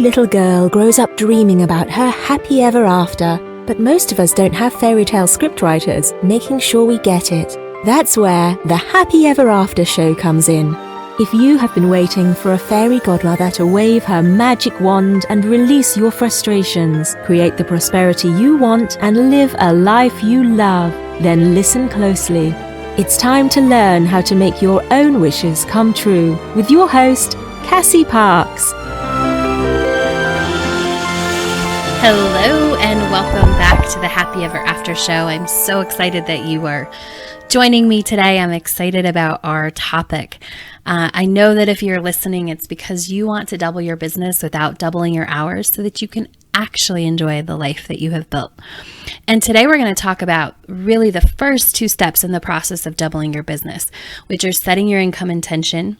little girl grows up dreaming about her happy ever after, but most of us don't have fairy tale scriptwriters making sure we get it. That's where the Happy Ever After show comes in. If you have been waiting for a fairy godmother to wave her magic wand and release your frustrations, create the prosperity you want, and live a life you love, then listen closely. It's time to learn how to make your own wishes come true with your host, Cassie Parks. Hello and welcome back to the Happy Ever After show. I'm so excited that you are joining me today. I'm excited about our topic. I know that if you're listening, it's because you want to double your business without doubling your hours so that you can actually enjoy the life that you have built. And today we're going to talk about really the first two steps in the process of doubling your business, which are setting your income intention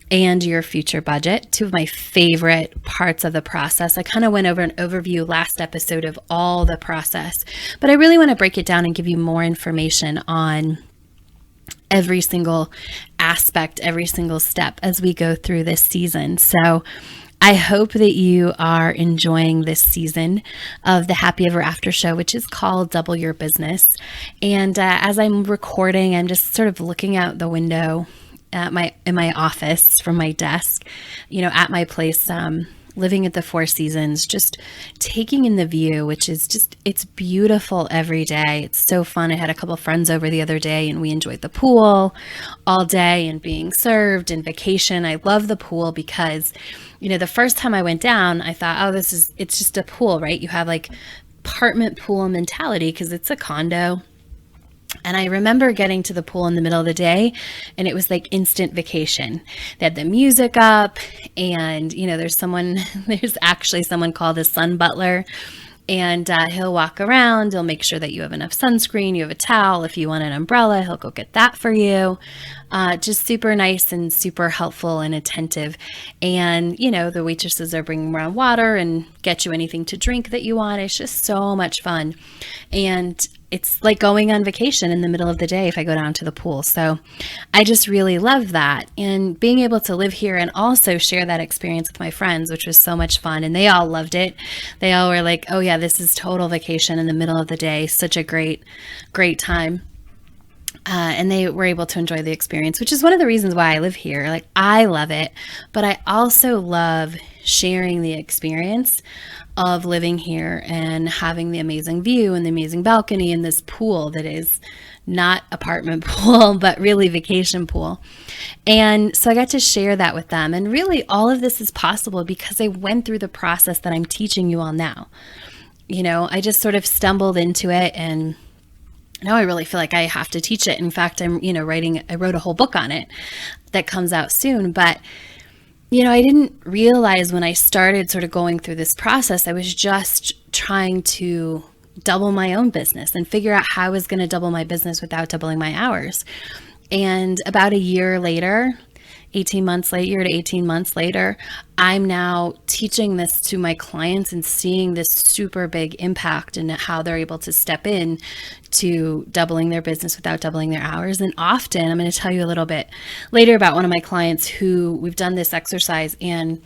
and your future budget. Two of my favorite parts of the process. I kind of went over an overview last episode of all the process, but I really want to break it down and give you more information on every single aspect, every single step as we go through this season. So I hope that you are enjoying this season of the Happy Ever After show, which is called Double Your Business. And as I'm recording, I'm just sort of looking out the window in my office from my desk, at my place, living at the Four Seasons, just taking in the view, which is it's beautiful every day. It's so fun. I had a couple of friends over the other day and we enjoyed the pool all day and being served and vacation. I love the pool because, the first time I went down, I thought, it's just a pool, right? You have like apartment pool mentality because it's a condo. And I remember getting to the pool in the middle of the day and it was like instant vacation. They had the music up and, there's actually someone called a sun butler and he'll walk around. He'll make sure that you have enough sunscreen, you have a towel. If you want an umbrella, he'll go get that for you. Just super nice and super helpful and attentive. And, the waitresses are bringing around water and get you anything to drink that you want. It's just so much fun. And it's like going on vacation in the middle of the day if I go down to the pool. So I just really love that. And being able to live here and also share that experience with my friends, which was so much fun. And they all loved it. They all were like, oh yeah, this is total vacation in the middle of the day. Such a great, great time. And they were able to enjoy the experience, which is one of the reasons why I live here. Like, I love it, but I also love sharing the experience of living here and having the amazing view and the amazing balcony and this pool that is not apartment pool, but really vacation pool. And so I got to share that with them. And really all of this is possible because I went through the process that I'm teaching you all now. I just sort of stumbled into it and now I really feel like I have to teach it. In fact, I wrote a whole book on it that comes out soon. But, I didn't realize when I started sort of going through this process, I was just trying to double my own business and figure out how I was going to double my business without doubling my hours. And about a year later, 18 months later, I'm now teaching this to my clients and seeing this super big impact in how they're able to step in to doubling their business without doubling their hours. And often, I'm going to tell you a little bit later about one of my clients who we've done this exercise and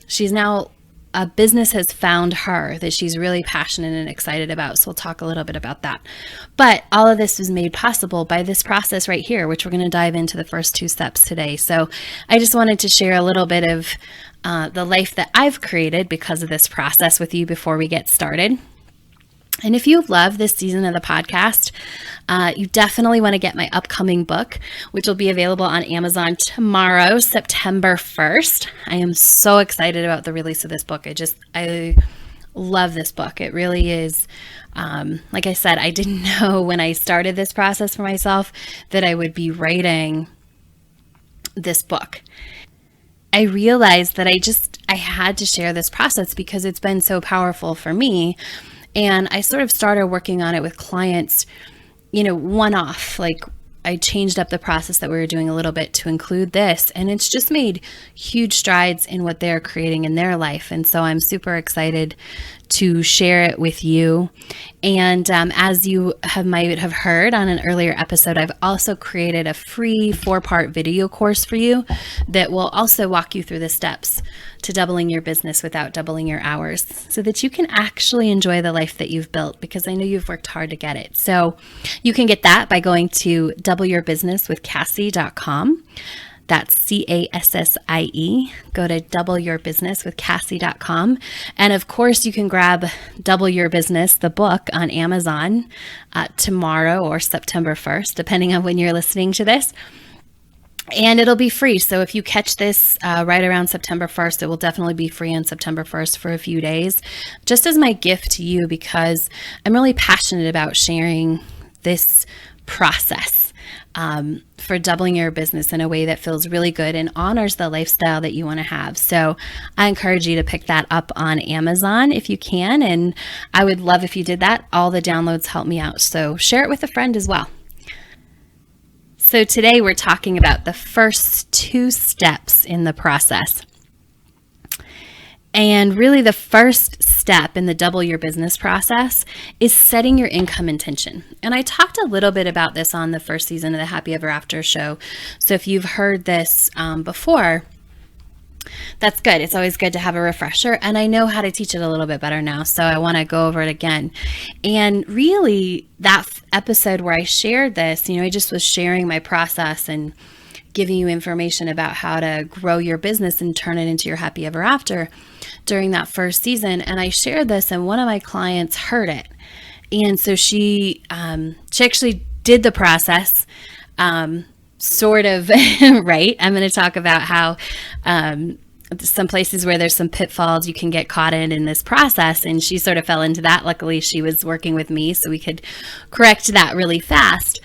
she's now a business has found her that she's really passionate and excited about. So we'll talk a little bit about that. But all of this was made possible by this process right here, which we're going to dive into the first two steps today. So I just wanted to share a little bit of the life that I've created because of this process with you before we get started. And if you love this season of the podcast, you definitely want to get my upcoming book, which will be available on Amazon tomorrow, September 1st. I am so excited about the release of this book. I love this book. It really is, like I said, I didn't know when I started this process for myself that I would be writing this book. I realized that I had to share this process because it's been so powerful for me. And I sort of started working on it with clients, one-off. Like I changed up the process that we were doing a little bit to include this. And it's just made huge strides in what they're creating in their life. And so I'm super excited to share it with you. And as you might have heard on an earlier episode, I've also created a free 4-part video course for you that will also walk you through the steps to doubling your business without doubling your hours, so that you can actually enjoy the life that you've built, because I know you've worked hard to get it. So you can get that by going to doubleyourbusinesswithcassie.com. That's CASSIE. Go to doubleyourbusinesswithcassie.com. And of course, you can grab Double Your Business, the book, on Amazon tomorrow or September 1st, depending on when you're listening to this. And it'll be free. So if you catch this right around September 1st, it will definitely be free on September 1st for a few days, just as my gift to you, because I'm really passionate about sharing this process for doubling your business in a way that feels really good and honors the lifestyle that you want to have. So I encourage you to pick that up on Amazon if you can. And I would love if you did that. All the downloads help me out. So share it with a friend as well. So today we're talking about the first 2 steps in the process. And really the first step in the double your business process is setting your income intention. And I talked a little bit about this on the first season of the Happy Ever After show. So if you've heard this before, that's good. It's always good to have a refresher. And I know how to teach it a little bit better now, so I want to go over it again. And really that episode where I shared this, I just was sharing my process and giving you information about how to grow your business and turn it into your happy ever after during that first season. And I shared this and one of my clients heard it. And so she actually did the process, sort of, right? I'm going to talk about how some places where there's some pitfalls you can get caught in this process. And she sort of fell into that. Luckily, she was working with me, so we could correct that really fast.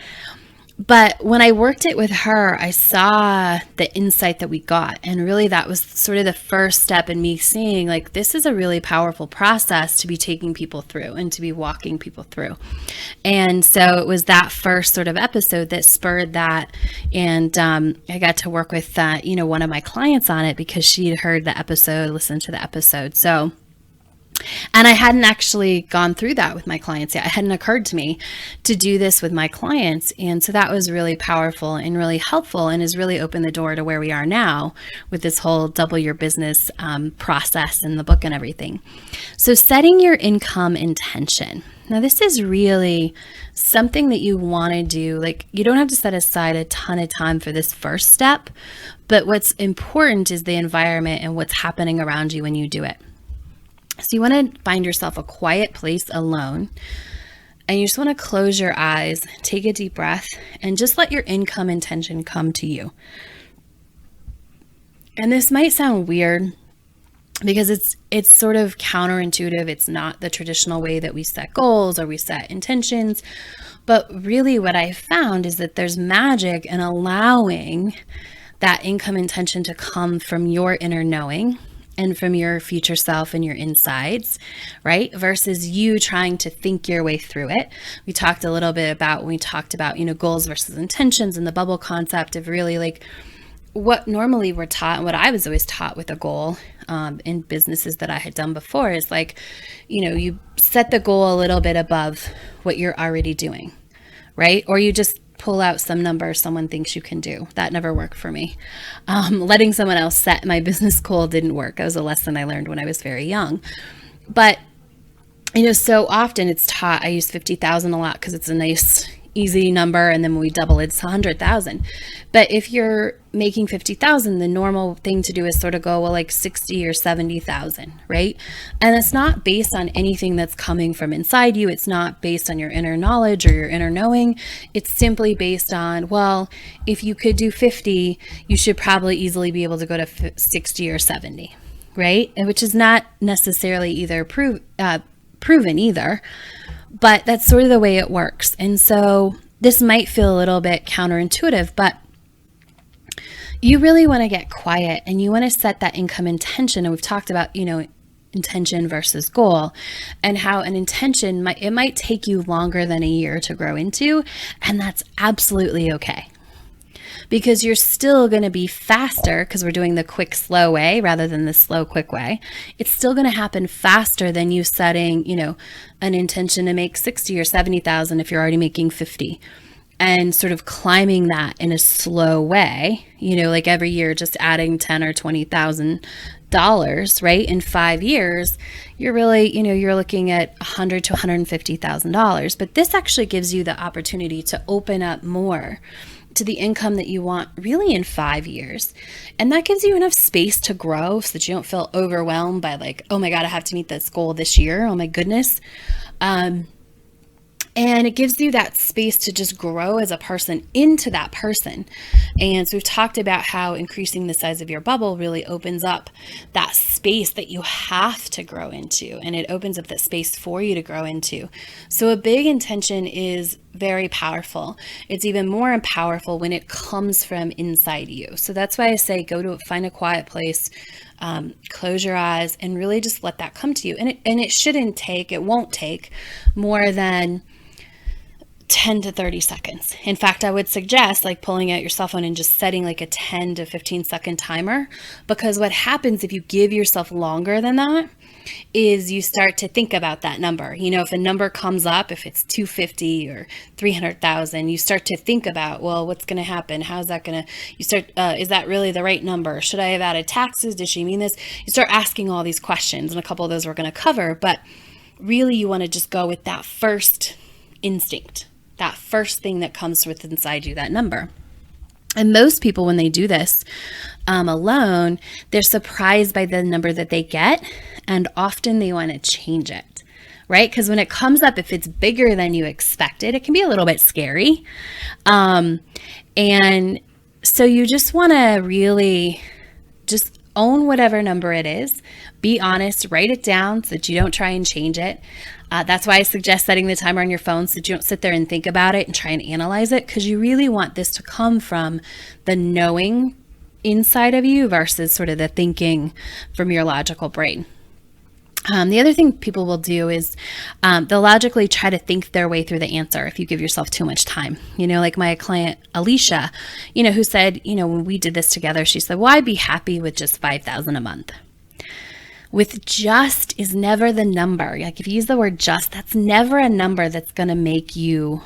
But when I worked it with her, I saw the insight that we got. And really that was sort of the first step in me seeing, like, this is a really powerful process to be taking people through and to be walking people through. And so it was that first sort of episode that spurred that. And I got to work with, one of my clients on it because she had heard the episode, listened to the episode. And I hadn't actually gone through that with my clients yet. It hadn't occurred to me to do this with my clients. And so that was really powerful and really helpful and has really opened the door to where we are now with this whole double your business process in the book and everything. So setting your income intention. Now, this is really something that you want to do. Like, you don't have to set aside a ton of time for this first step, but what's important is the environment and what's happening around you when you do it. So you want to find yourself a quiet place alone, and you just want to close your eyes, take a deep breath, and just let your income intention come to you. And this might sound weird because it's sort of counterintuitive. It's not the traditional way that we set goals or we set intentions. But really what I found is that there's magic in allowing that income intention to come from your inner knowing and from your future self and your insides, right? Versus you trying to think your way through it. We talked a little bit about when we talked about, goals versus intentions and the bubble concept of really like what normally we're taught and what I was always taught with a goal in businesses that I had done before is like, you set the goal a little bit above what you're already doing, right? Or you just pull out some number someone thinks you can do. That never worked for me. Letting someone else set my business goal didn't work. That was a lesson I learned when I was very young. But, so often it's taught, I use 50,000 a lot because it's a nice, easy number. And then when we double it, it's 100,000. But if you're making 50,000, the normal thing to do is sort of go, well, like 60 or 70,000, right? And it's not based on anything that's coming from inside you. It's not based on your inner knowledge or your inner knowing. It's simply based on, well, if you could do 50, you should probably easily be able to go to 60 or 70, right? And which is not necessarily either proven either, but that's sort of the way it works. And so this might feel a little bit counterintuitive, but you really want to get quiet and you want to set that income intention. And we've talked about, intention versus goal and how an intention might take you longer than a year to grow into. And that's absolutely okay. because you're still going to be faster because we're doing the quick, slow way rather than the slow, quick way. It's still going to happen faster than you setting, an intention to make 60 or 70,000 if you're already making 50. And sort of climbing that in a slow way, like every year just adding $10,000 or $20,000, right? In 5 years, you're really, you're looking at $100,000 to $150,000. But this actually gives you the opportunity to open up more to the income that you want really in 5 years. And that gives you enough space to grow so that you don't feel overwhelmed by like, oh my God, I have to meet this goal this year. Oh my goodness. And it gives you that space to just grow as a person into that person. And so we've talked about how increasing the size of your bubble really opens up that space that you have to grow into. And it opens up that space for you to grow into. So a big intention is very powerful. It's even more powerful when it comes from inside you. So that's why I say find a quiet place, close your eyes, and really just let that come to you. And it won't take more than 10 to 30 seconds. In fact, I would suggest like pulling out your cell phone and just setting like a 10 to 15 second timer, because what happens if you give yourself longer than that is you start to think about that number. If a number comes up, if it's 250 or 300,000, you start to think about, well, what's going to happen? How's that going to, is that really the right number? Should I have added taxes? Did she mean this? You start asking all these questions, and a couple of those we're going to cover, but really you want to just go with that first instinct, that first thing that comes with inside you, that number. And most people, when they do this alone, they're surprised by the number that they get, and often they want to change it, right? Because when it comes up, if it's bigger than you expected, it can be a little bit scary. And so you just want to really just own whatever number it is. Be honest, write it down so that you don't try and change it. That's why I suggest setting the timer on your phone so that you don't sit there and think about it and try and analyze it, because you really want this to come from the knowing inside of you versus sort of the thinking from your logical brain. The other thing people will do is they'll logically try to think their way through the answer if you give yourself too much time. Like my client, Alicia, who said, when we did this together, she said, well, I'd be happy with just $5,000 a month. With just is never the number. Like if you use the word just, that's never a number that's going to make you,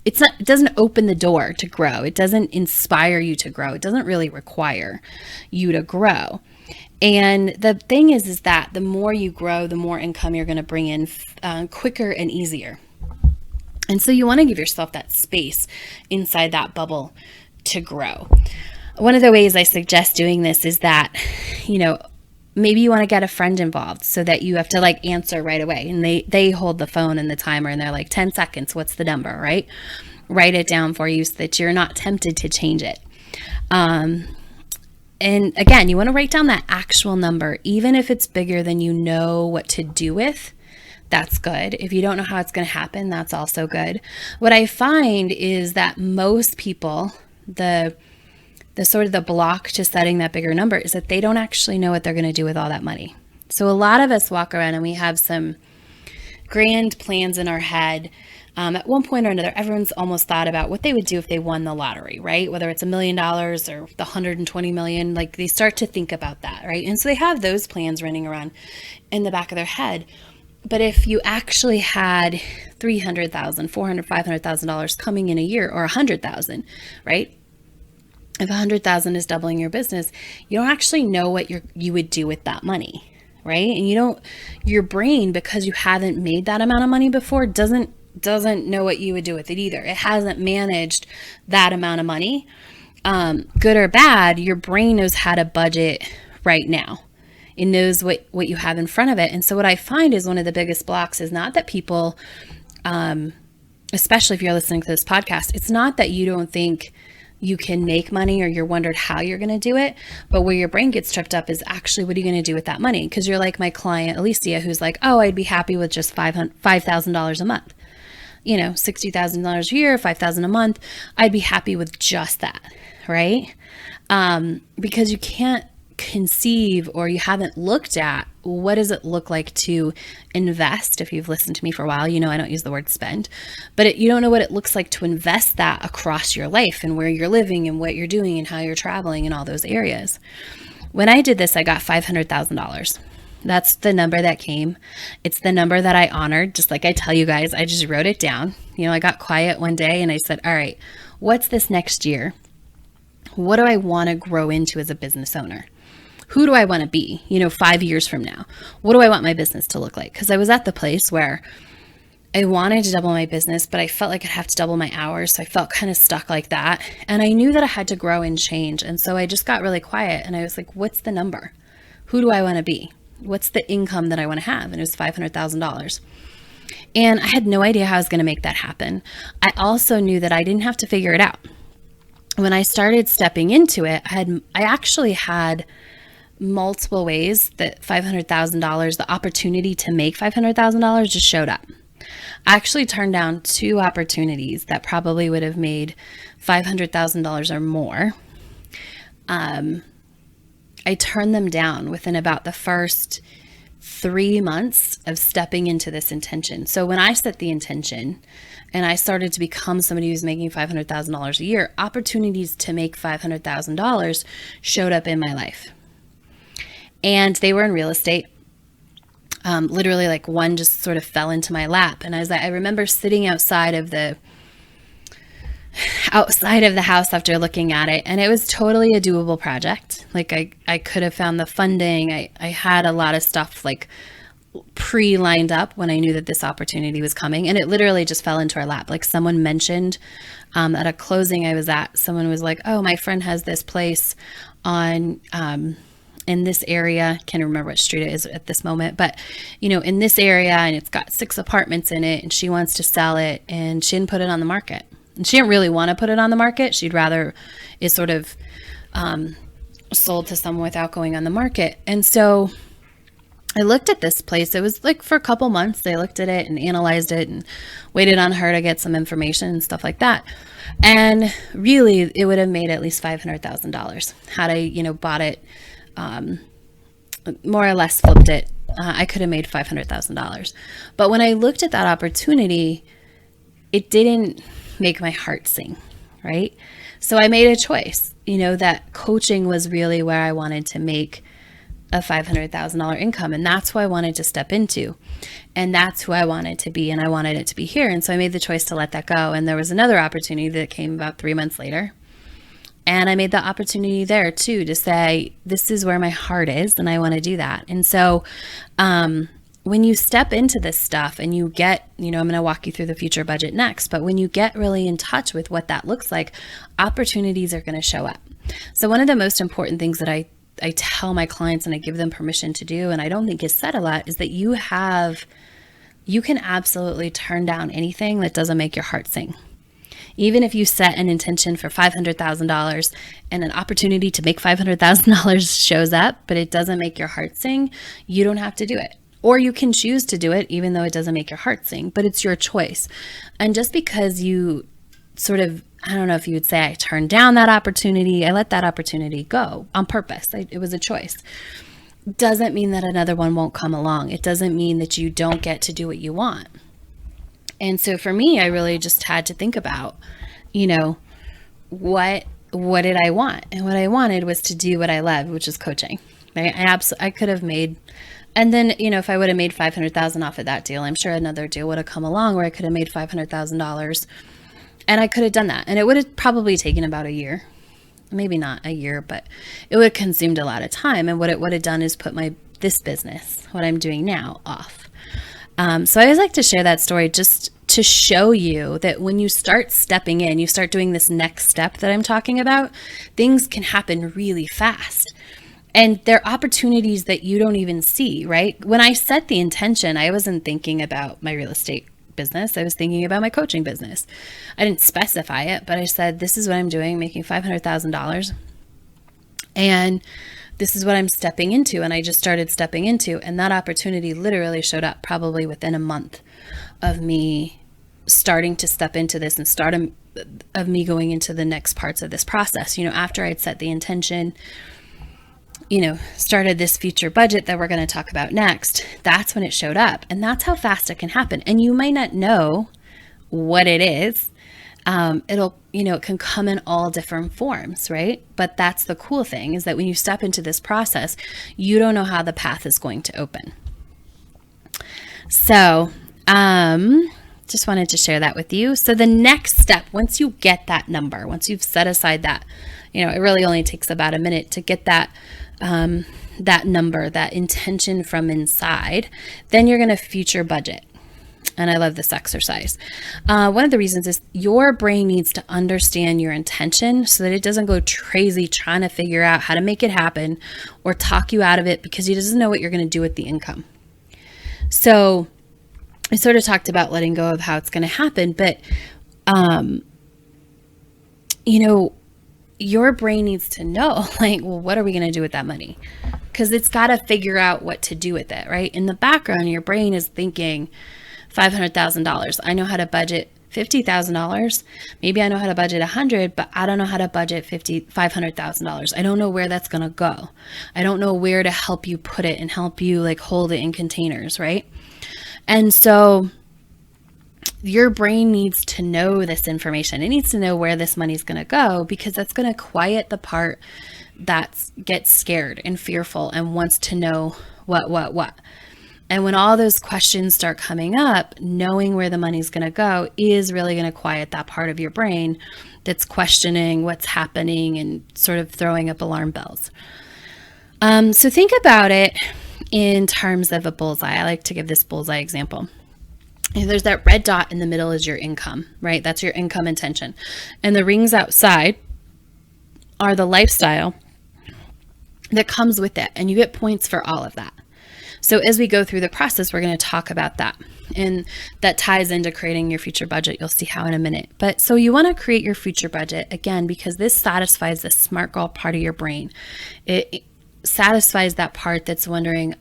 it doesn't open the door to grow. It doesn't inspire you to grow. It doesn't really require you to grow. And the thing is that the more you grow, the more income you're going to bring in quicker and easier. And so you want to give yourself that space inside that bubble to grow. One of the ways I suggest doing this is that, maybe you want to get a friend involved so that you have to like answer right away. And they hold the phone and the timer and they're like 10 seconds. What's the number, right? Write it down for you so that you're not tempted to change it. And again, you want to write down that actual number, even if it's bigger than you know what to do with. That's good. If you don't know how it's going to happen, that's also good. What I find is that most people, the sort of the block to setting that bigger number is that they don't actually know what they're going to do with all that money. So a lot of us walk around and we have some grand plans in our head. At one point or another, everyone's almost thought about what they would do if they won the lottery, right? Whether it's $1 million or the $120 million, like they start to think about that, right? And so they have those plans running around in the back of their head. But if you actually had $300,000, $400,000, $500,000 coming in a year, or $100,000, right? If $100,000 is doubling your business, you don't actually know what you would do with that money, right? And your brain, because you haven't made that amount of money before, doesn't know what you would do with it either. It hasn't managed that amount of money. Good or bad, your brain knows how to budget right now. It knows what you have in front of it. And so what I find is one of the biggest blocks is not that people, especially if you're listening to this podcast, it's not that you don't think you can make money or you're wondered how you're going to do it, but where your brain gets tripped up is actually, what are you going to do with that money? Because you're like my client, Alicia, who's like, oh, I'd be happy with just $5,000 a month, $60,000 a year, $5,000 a month. I'd be happy with just that, right? Because you can't conceive, or you haven't looked at what does it look like to invest? If you've listened to me for a while, you know I don't use the word spend, but you don't know what it looks like to invest that across your life and where you're living and what you're doing and how you're traveling and all those areas. When I did this, I got $500,000. That's the number that came. It's the number that I honored. Just like I tell you guys, I just wrote it down. You know, I got quiet one day and I said, all right, what's this next year? What do I want to grow into as a business owner? Who do I want to be, 5 years from now? What do I want my business to look like? Because I was at the place where I wanted to double my business, but I felt like I'd have to double my hours. So I felt kind of stuck like that. And I knew that I had to grow and change. And so I just got really quiet and I was like, what's the number? Who do I want to be? What's the income that I want to have? And it was $500,000. And I had no idea how I was going to make that happen. I also knew that I didn't have to figure it out. When I started stepping into it, I actually had multiple ways that $500,000, the opportunity to make $500,000 just showed up. I actually turned down 2 opportunities that probably would have made $500,000 or more. I turned them down within about the first 3 months of stepping into this intention. So when I set the intention and I started to become somebody who's making $500,000 a year, opportunities to make $500,000 showed up in my life. And they were in real estate. Literally like one just sort of fell into my lap. And I remember sitting outside of the house after looking at it, and it was totally a doable project. Like I could have found the funding. I had a lot of stuff like pre-lined up when I knew that this opportunity was coming, and it literally just fell into our lap. Like someone mentioned at a closing I was at, someone was like, oh, my friend has this place on in this area. Can't remember which street it is at this moment, but in this area, and it's got 6 apartments in it, and she wants to sell it, and she didn't put it on the market. And she didn't really want to put it on the market. She'd rather it sort of sold to someone without going on the market. And so I looked at this place. It was like for a couple months, they looked at it and analyzed it and waited on her to get some information and stuff like that. And really, it would have made at least $500,000 had I, bought it, more or less flipped it. I could have made $500,000. But when I looked at that opportunity, it didn't make my heart sing, right? So I made a choice, that coaching was really where I wanted to make a $500,000 income. And that's who I wanted to step into. And that's who I wanted to be. And I wanted it to be here. And so I made the choice to let that go. And there was another opportunity that came about 3 months later. And I made the opportunity there too, to say, this is where my heart is. And I want to do that. And so, when you step into this stuff and you get, I'm going to walk you through the future budget next, but when you get really in touch with what that looks like, opportunities are going to show up. So one of the most important things that I tell my clients and I give them permission to do, and I don't think is said a lot, is that you can absolutely turn down anything that doesn't make your heart sing. Even if you set an intention for $500,000 and an opportunity to make $500,000 shows up, but it doesn't make your heart sing, you don't have to do it. Or you can choose to do it even though it doesn't make your heart sing, but it's your choice. And just because you sort of, I don't know if you would say I turned down that opportunity, I let that opportunity go on purpose. It was a choice. Doesn't mean that another one won't come along. It doesn't mean that you don't get to do what you want. And so for me, I really just had to think about, what did I want? And what I wanted was to do what I loved, which is coaching. Right? I could have made, and then, if I would have made $500,000 off of that deal, I'm sure another deal would have come along where I could have made $500,000 and I could have done that. And it would have probably taken about a year, maybe not a year, but it would have consumed a lot of time. And what it would have done is put this business, what I'm doing now, off. So I always like to share that story just to show you that when you start stepping in, you start doing this next step that I'm talking about, things can happen really fast. And there are opportunities that you don't even see, right? When I set the intention, I wasn't thinking about my real estate business. I was thinking about my coaching business. I didn't specify it, but I said, this is what I'm doing, making $500,000. And this is what I'm stepping into. And I just started stepping into, and that opportunity literally showed up probably within a month of me starting to step into this and of me going into the next parts of this process. After I'd set the intention, started this future budget that we're going to talk about next, that's when it showed up. And that's how fast it can happen. And you might not know what it is. It can come in all different forms, right? But that's the cool thing, is that when you step into this process, you don't know how the path is going to open. So, just wanted to share that with you. So the next step, once you get that number, once you've set aside that, it really only takes about a minute to get that number, that intention from inside, then you're going to future budget. And I love this exercise. One of the reasons is your brain needs to understand your intention so that it doesn't go crazy trying to figure out how to make it happen or talk you out of it because it doesn't know what you're going to do with the income. So I sort of talked about letting go of how it's going to happen, but, your brain needs to know, what are we going to do with that money? Because it's got to figure out what to do with it, right? In the background, your brain is thinking $500,000. I know how to budget $50,000. Maybe I know how to budget $100,000, but I don't know how to budget $500,000. I don't know where that's going to go. I don't know where to help you put it and help you hold it in containers, right? And so your brain needs to know this information. It needs to know where this money's going to go, because that's going to quiet the part that gets scared and fearful and wants to know what. And when all those questions start coming up, knowing where the money's going to go is really going to quiet that part of your brain that's questioning what's happening and sort of throwing up alarm bells. So think about it in terms of a bullseye. I like to give this bullseye example. There's that red dot in the middle is your income, right? That's your income intention. And the rings outside are the lifestyle that comes with it. And you get points for all of that. So as we go through the process, we're going to talk about that. And that ties into creating your future budget. You'll see how in a minute. But so you want to create your future budget, again, because this satisfies the smart girl part of your brain. It satisfies that part that's wondering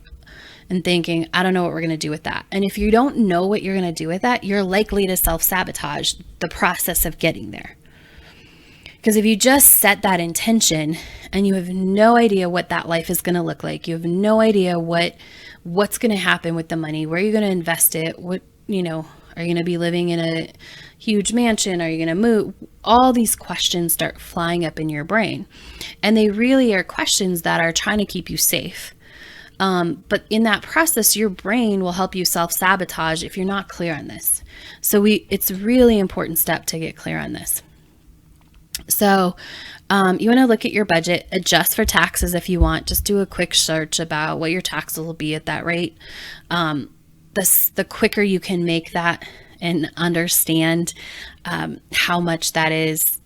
and thinking, I don't know what we're going to do with that. And if you don't know what you're going to do with that, you're likely to self-sabotage the process of getting there. Because if you just set that intention and you have no idea what that life is going to look like, you have no idea what's going to happen with the money, where you're going to invest it, are you going to be living in a huge mansion? Are you going to move? All these questions start flying up in your brain. And they really are questions that are trying to keep you safe. But in that process, your brain will help you self-sabotage if you're not clear on this. So it's a really important step to get clear on this. So you want to look at your budget, adjust for taxes if you want. Just do a quick search about what your taxes will be at that rate. The quicker you can make that and understand how much that is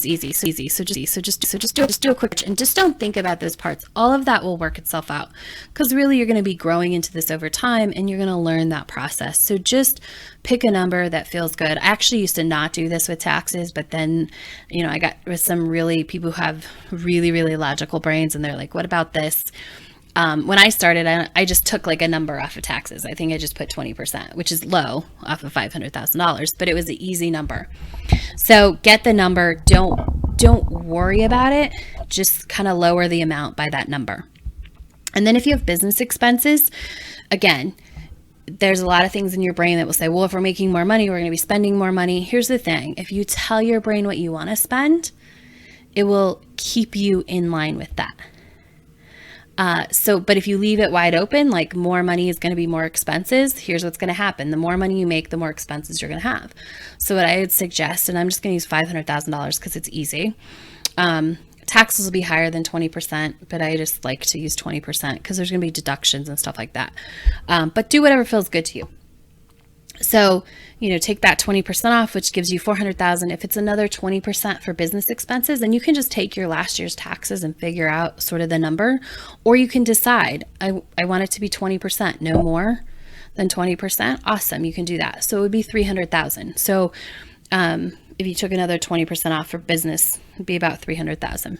easy. So just do a quick, and just don't think about those parts. All of that will work itself out, because really you're going to be growing into this over time and you're going to learn that process. So just pick a number that feels good. I actually used to not do this with taxes, but then, I got with some people who have really, really logical brains, and they're like, what about this? When I started, I just took a number off of taxes. I think I just put 20%, which is low off of $500,000, but it was an easy number. So get the number. Don't worry about it. Just kind of lower the amount by that number. And then if you have business expenses, again, there's a lot of things in your brain that will say, well, if we're making more money, we're going to be spending more money. Here's the thing. If you tell your brain what you want to spend, it will keep you in line with that. But if you leave it wide open, more money is going to be more expenses, here's what's going to happen. The more money you make, the more expenses you're going to have. So what I would suggest, and I'm just going to use $500,000 because it's easy. Taxes will be higher than 20%, but I just like to use 20% because there's going to be deductions and stuff like that. But do whatever feels good to you. So, take that 20% off, which gives you $400,000. If it's another 20% for business expenses, then you can just take your last year's taxes and figure out sort of the number, or you can decide, I want it to be 20%, no more than 20%. Awesome. You can do that. So it would be $300,000. So, if you took another 20% off for business, it'd be about $300,000.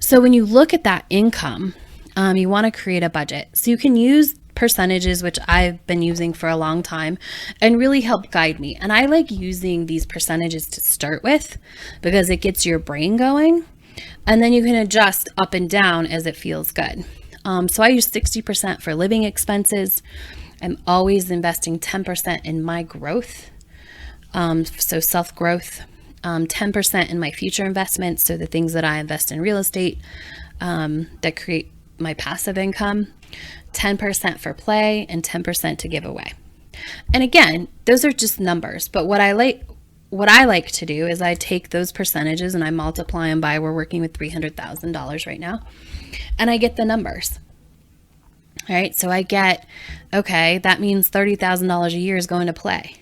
So when you look at that income, you want to create a budget. So you can use percentages, which I've been using for a long time, and really help guide me. And I like using these percentages to start with because it gets your brain going. And then you can adjust up and down as it feels good. So I use 60% for living expenses. I'm always investing 10% in my growth. So self-growth, 10% in my future investments. So the things that I invest in real estate that create my passive income, 10% for play, and 10% to give away. And again, those are just numbers. But what I like to do is I take those percentages and I multiply them by, we're working with $300,000 right now, and I get the numbers. All right, so I get, okay, that means $30,000 a year is going to play.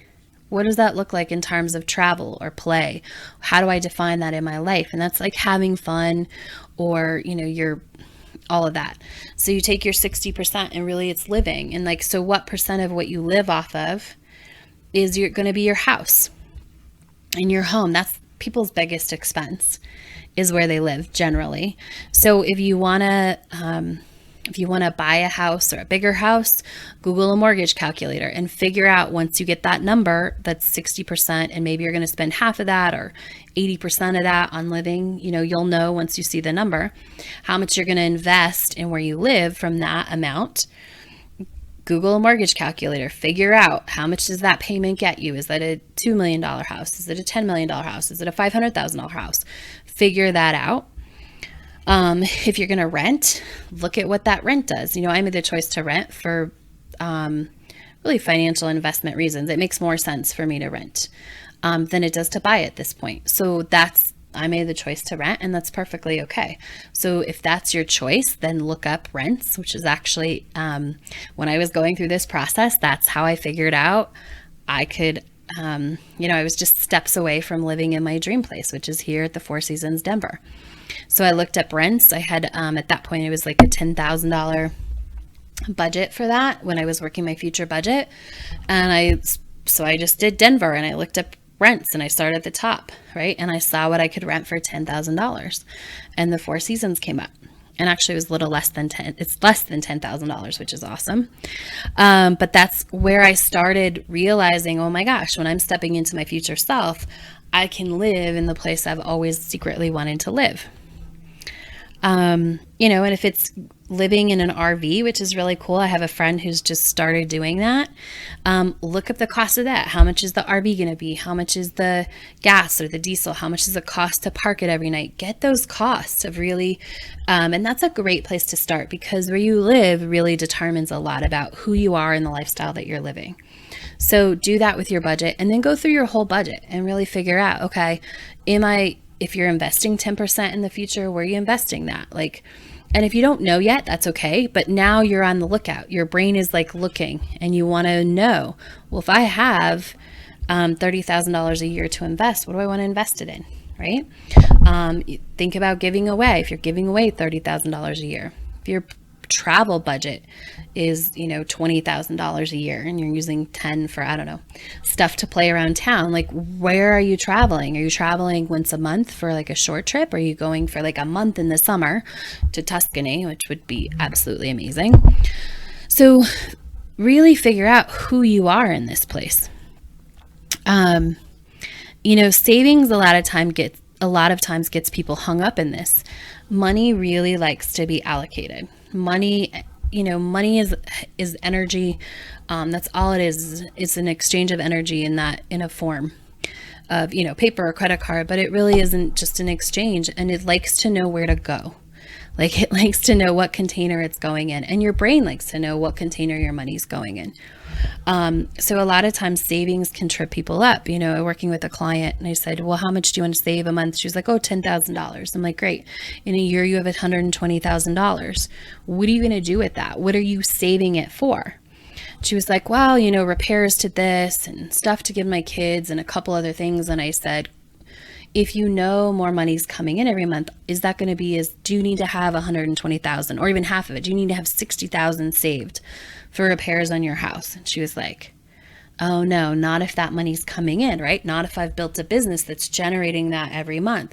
What does that look like in terms of travel or play? How do I define that in my life? And that's like having fun, or, your all of that. So you take your 60% and really it's living. And like, so what percent of what you live off of is going to be your house and your home? That's people's biggest expense, is where they live generally. So if you want to buy a house or a bigger house, Google a mortgage calculator and figure out, once you get that number, that's 60%, and maybe you're going to spend half of that or 80% of that on living. You'll know once you see the number how much you're going to invest in where you live from that amount. Google a mortgage calculator, figure out how much does that payment get you. Is that a $2 million house? Is it a $10 million house? Is it a $500,000 house? Figure that out. If you're going to rent, look at what that rent does. I made the choice to rent for really financial investment reasons. It makes more sense for me to rent than it does to buy at this point. So I made the choice to rent, and that's perfectly okay. So if that's your choice, then look up rents, which is actually, when I was going through this process, that's how I figured out I could, I was just steps away from living in my dream place, which is here at the Four Seasons Denver. So I looked up rents. I had, at that point, it was like a $10,000 budget for that when I was working my future budget. And I just did Denver, and I looked up rents, and I started at the top, right? And I saw what I could rent for $10,000, and the Four Seasons came up. And actually it was a little less than it's less than $10,000, which is awesome. But that's where I started realizing, oh my gosh, when I'm stepping into my future self, I can live in the place I've always secretly wanted to live. And if it's living in an RV, which is really cool. I have a friend who's just started doing that. Look up the cost of that. How much is the RV going to be? How much is the gas or the diesel? How much does it cost to park it every night? Get those costs of really, and that's a great place to start, because where you live really determines a lot about who you are and the lifestyle that you're living. So do that with your budget, and then go through your whole budget and really figure out, okay, if you're investing 10% in the future, where are you investing that? And if you don't know yet, that's okay. But now you're on the lookout. Your brain is like looking, and you want to know, well, if I have $30,000 a year to invest, what do I want to invest it in, right? Think about giving away. If you're giving away $30,000 a year, if your travel budget is, $20,000 a year, and you're using 10 for, I don't know, stuff to play around town, like, where are you traveling? Are you traveling once a month for like a short trip? Are you going for like a month in the summer to Tuscany, which would be absolutely amazing? So really figure out who you are in this place. Savings a lot of times gets people hung up in this. Money really likes to be allocated. Money is energy. That's all it is. It's an exchange of energy in a form of, paper or credit card, but it really isn't just an exchange. And it likes to know where to go. Like, it likes to know what container it's going in, and your brain likes to know what container your money's going in. So a lot of times savings can trip people up. Working with a client, and I said, well, how much do you want to save a month? She was like, oh, $10,000. I'm like, great. In a year, you have $120,000. What are you going to do with that? What are you saving it for? She was like, well, repairs to this and stuff to give my kids and a couple other things. And I said, if more money's coming in every month, is that going to be do you need to have 120,000 or even half of it? Do you need to have 60,000 saved for repairs on your house? And she was like, oh no, not if that money's coming in, right? Not if I've built a business that's generating that every month.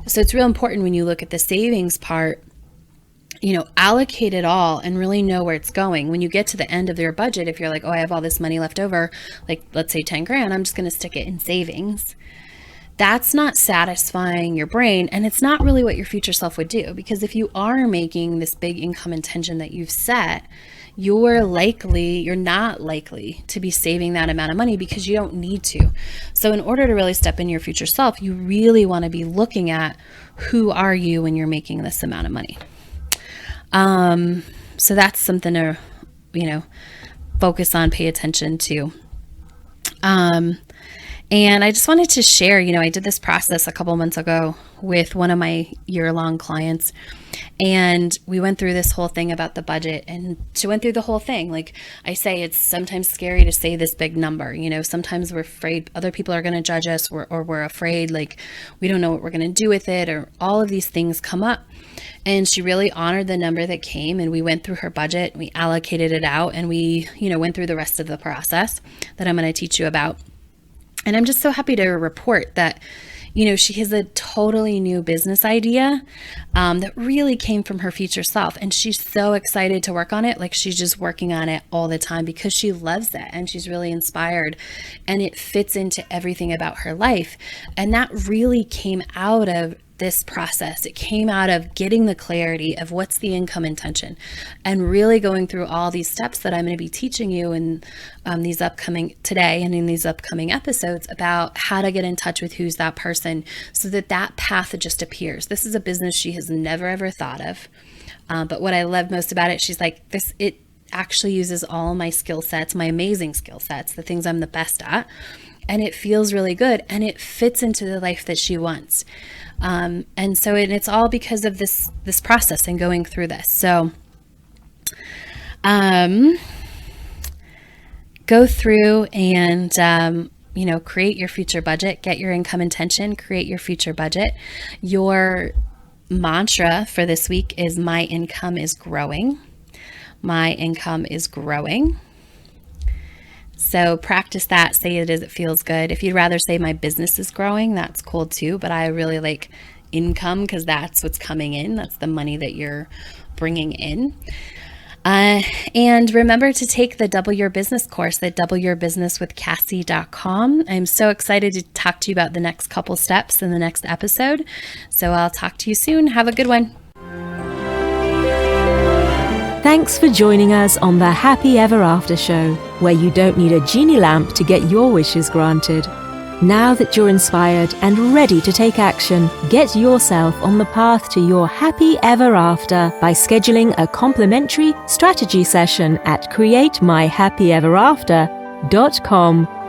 So it's real important when you look at the savings part, allocate it all and really know where it's going. When you get to the end of your budget, if you're like, oh, I have all this money left over, like let's say 10 grand, I'm just going to stick it in savings. that's not satisfying your brain, and it's not really what your future self would do. Because if you are making this big income intention that you've set, you're not likely to be saving that amount of money because you don't need to. So in order to really step in your future self, you really want to be looking at who are you when you're making this amount of money. So that's something to, focus on, pay attention to. And I just wanted to share, I did this process a couple months ago with one of my year-long clients, and we went through this whole thing about the budget, and she went through the whole thing. Like I say, it's sometimes scary to say this big number. Sometimes we're afraid other people are going to judge us, or we're afraid, like, we don't know what we're going to do with it, or all of these things come up. And she really honored the number that came, and we went through her budget, we allocated it out, and we, went through the rest of the process that I'm going to teach you about. And I'm just so happy to report that, she has a totally new business idea that really came from her future self. And she's so excited to work on it. Like, she's just working on it all the time because she loves it and she's really inspired, and it fits into everything about her life. And that really came out of this process. It came out of getting the clarity of what's the income intention, and really going through all these steps that I'm going to be teaching you in these upcoming episodes about how to get in touch with who's that person, so that path just appears. This is a business she has never ever thought of. But what I love most about it, she's like, it actually uses all my skill sets, my amazing skill sets, the things I'm the best at. And it feels really good, and it fits into the life that she wants. And it's all because of this process and going through this. So, go through and, create your future budget, get your income intention, create your future budget. Your mantra for this week is, my income is growing. My income is growing. So practice that, say it as it feels good. If you'd rather say my business is growing, that's cool too. But I really like income because that's what's coming in. That's the money that you're bringing in. And remember to take the Double Your Business course at doubleyourbusinesswithcassie.com. I'm so excited to talk to you about the next couple steps in the next episode. So I'll talk to you soon. Have a good one. Thanks for joining us on the Happy Ever After show, where you don't need a genie lamp to get your wishes granted. Now that you're inspired and ready to take action, get yourself on the path to your happy ever after by scheduling a complimentary strategy session at createmyhappyeverafter.com.